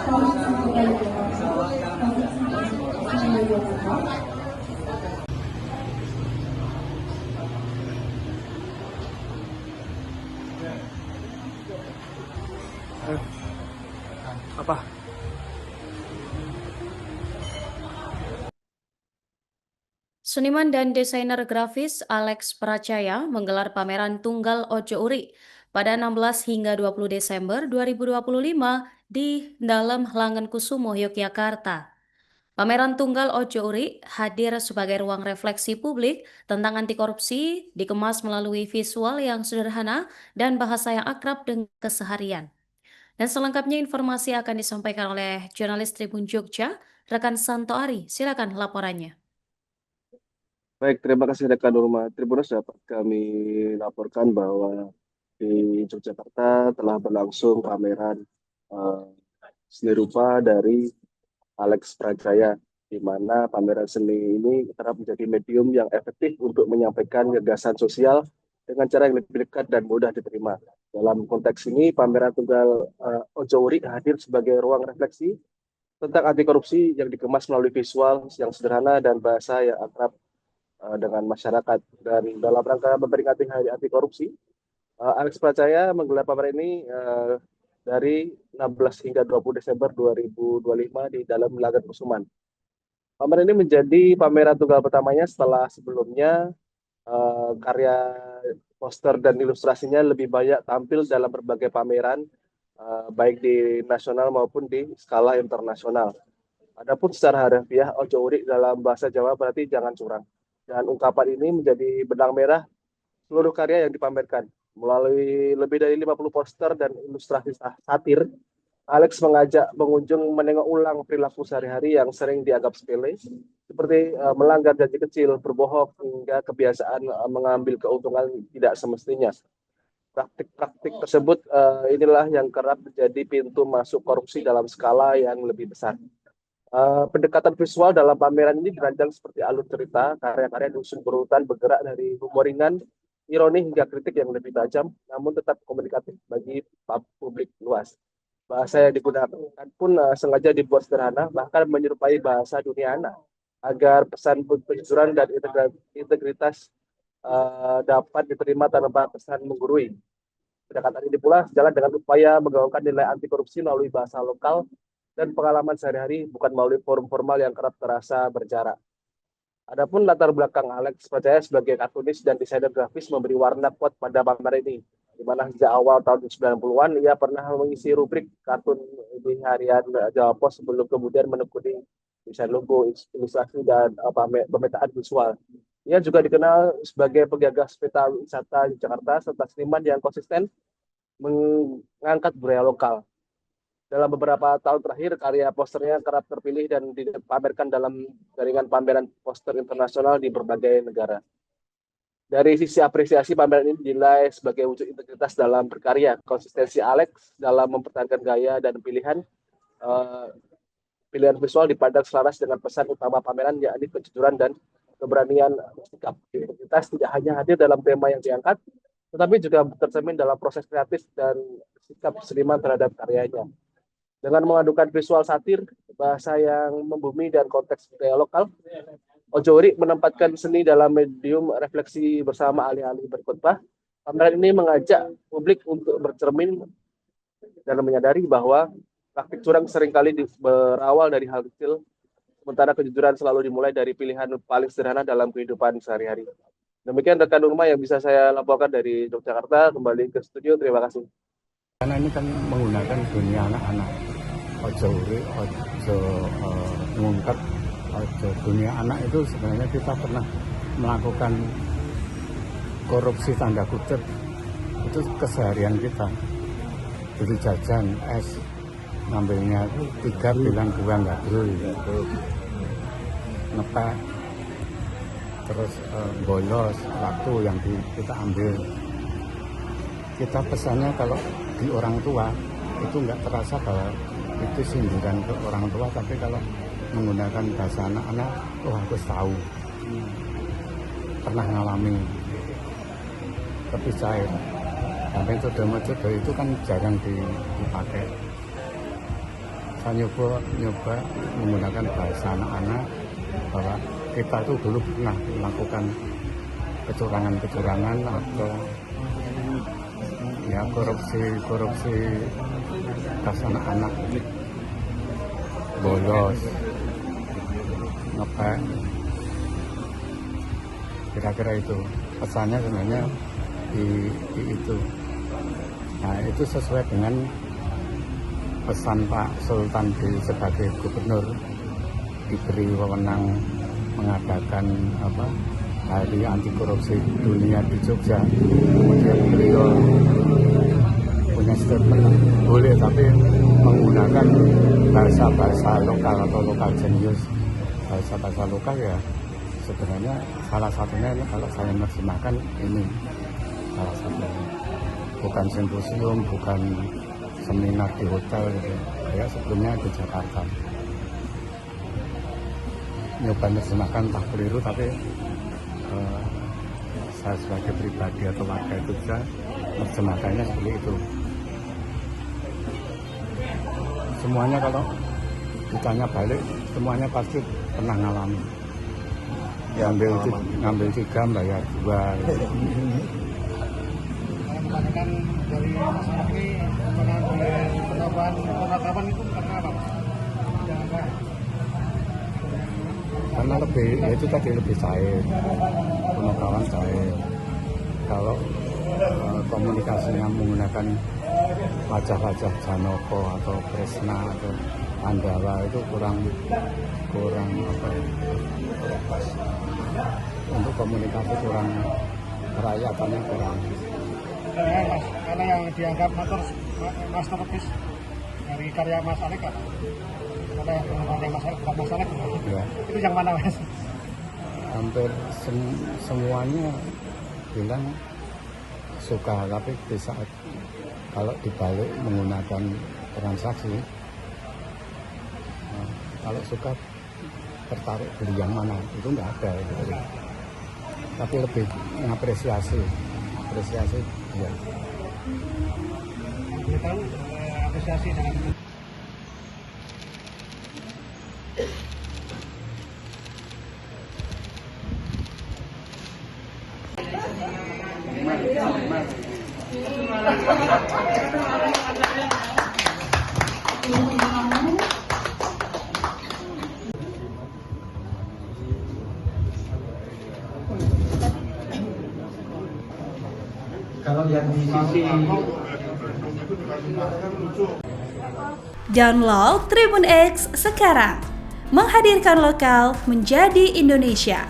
Apa? Seniman dan desainer grafis Alex Pracaya menggelar pameran Tunggal Ojo Uri pada 16 hingga 20 Desember 2025 di dalam Langenkusumo, Yogyakarta. Pameran Tunggal Ojo Uri hadir sebagai ruang refleksi publik tentang anti korupsi, dikemas melalui visual yang sederhana dan bahasa yang akrab dengan keseharian. Dan selengkapnya informasi akan disampaikan oleh jurnalis Tribun Jogja, rekan Santo Ari. Silakan laporannya. Baik, terima kasih rekan Nurma. Tribuners, dapat kami laporkan bahwa di Yogyakarta telah berlangsung pameran eh, seni rupa dari Alex Prajaya, di mana pameran seni ini kerap menjadi medium yang efektif untuk menyampaikan gagasan sosial dengan cara yang lebih dekat dan mudah diterima. Dalam konteks ini, pameran Tunggal Ojo Uri hadir sebagai ruang refleksi tentang anti korupsi yang dikemas melalui visual yang sederhana dan bahasa yang akrab dengan masyarakat. Dan dalam rangka memperingati Hari Anti Korupsi, Alex Pracaya menggelar pameran ini dari 16 hingga 20 Desember 2025 di dalam Lagan Kusuman. Pameran ini menjadi pameran tunggal pertamanya setelah sebelumnya karya poster dan ilustrasinya lebih banyak tampil dalam berbagai pameran, baik di nasional maupun di skala internasional. Adapun secara harfiah, Ojo Uri dalam bahasa Jawa berarti jangan curang. Dan ungkapan ini menjadi benang merah seluruh karya yang dipamerkan. Melalui lebih dari 50 poster dan ilustrasi satir, Alex mengajak pengunjung menengok ulang perilaku sehari-hari yang sering dianggap sepele, seperti melanggar janji kecil, berbohong, hingga kebiasaan mengambil keuntungan tidak semestinya. Praktik-praktik tersebut inilah yang kerap menjadi pintu masuk korupsi dalam skala yang lebih besar. Pendekatan visual dalam pameran ini dirancang seperti alur cerita, karya-karya disusun berurutan bergerak dari humor ringan, ironi hingga kritik yang lebih tajam, namun tetap komunikatif bagi publik luas. Bahasa yang digunakan pun sengaja dibuat sederhana, bahkan menyerupai bahasa dunia anak, agar pesan penjujuran dan integritas dapat diterima tanpa pesan menggurui. Pendekatan ini pula sejalan dengan upaya menggaungkan nilai anti korupsi melalui bahasa lokal dan pengalaman sehari-hari, bukan melalui forum formal yang kerap terasa berjarak. Adapun latar belakang Alex Pracaya sebagai kartunis dan desainer grafis memberi warna kuat pada pameran ini, di mana sejak awal tahun 90-an ia pernah mengisi rubrik kartun di harian Jawa Pos sebelum kemudian menekuni desain logo, ilustrasi, dan pemetaan visual. Ia juga dikenal sebagai penggagas peta wisata di Jakarta serta seniman yang konsisten mengangkat budaya lokal. Dalam beberapa tahun terakhir, karya posternya kerap terpilih dan dipamerkan dalam jaringan pameran poster internasional di berbagai negara. Dari sisi apresiasi, pameran ini dinilai sebagai wujud integritas dalam berkarya. Konsistensi Alex dalam mempertahankan gaya dan pilihan visual dipandang selaras dengan pesan utama pameran, yakni kejujuran dan keberanian bersikap. Integritas tidak hanya hadir dalam tema yang diangkat, tetapi juga tercermin dalam proses kreatif dan sikap seniman terhadap karyanya. Dengan mengadukan visual satir, bahasa yang membumi, dan konteks budaya lokal, Ojo Uri menempatkan seni dalam medium refleksi bersama alih-alih berkhotbah. Pameran ini mengajak publik untuk bercermin dan menyadari bahwa praktik curang seringkali berawal dari hal kecil, sementara kejujuran selalu dimulai dari pilihan paling sederhana dalam kehidupan sehari-hari. Demikian rekan rumah yang bisa saya laporkan dari Yogyakarta. Kembali ke studio, terima kasih. Karena ini kan menggunakan dunia anak-anak. Ojo Uri, ojo ngungkep, ojo dunia anak itu sebenarnya kita pernah melakukan korupsi tanda kutip. Itu keseharian kita. Jadi jajan, es, ngambilnya 3 bilang 2 enggak dulu. Ngepek, terus bolos waktu yang kita ambil. Kita pesannya kalau di orang tua itu nggak terasa bahwa itu sindiran ke orang tua, tapi kalau menggunakan bahasa anak-anak, oh aku tahu, pernah ngalami, tapi cair. Sampai jodoh itu kan jarang dipakai. saya nyoba menggunakan bahasa anak-anak bahwa kita itu dulu pernah melakukan kecurangan atau ya korupsi kas anak-anak, bolos, ngepek, kira-kira itu pesannya sebenarnya di itu. Nah itu sesuai dengan pesan Pak Sultan sebagai gubernur, diberi wewenang mengadakan hari anti korupsi dunia di Jogja. Kemudian beliau punya statement boleh tapi menggunakan bahasa lokal atau lokal jenius. Bahasa lokal ya sebenarnya salah satunya kalau saya maksimalkan ini salah satunya. Bukan simposium, bukan seminar di hotel gitu. Ya sebelumnya di Jakarta. Nyoba menerjemahkan tak keliru tapi saya sebagai pribadi atau warga Jogja menerjemahkannya seperti itu. Semuanya kalau ditanya balik, semuanya pasti pernah ngalami. Ngambil 3, bayar 2. Kebanyakan dari masyarakat ini pernah penetapan itu karena apa? Karena itu tadi lebih cair, penetapan cair. Kalau komunikasinya menggunakan wajah-wajah Janoko atau Kresna atau Pandawa itu kurang pas. Untuk komunikasi kurang, merayakannya kurang. Karena yang dianggap masterpiece dari karya Mas Alek apa? Karena yang Mas Alek bukan Mas Alek Ya. Itu yang mana Mas? Hampir semuanya bilang suka, tapi di saat kalau dibalik menggunakan transaksi, kalau suka tertarik beli yang mana itu nggak ada gitu. Tapi lebih mengapresiasi ya. Boleh tahu apresiasi dengan kalau yang di sisi Download Tribun X sekarang, menghadirkan lokal menjadi Indonesia.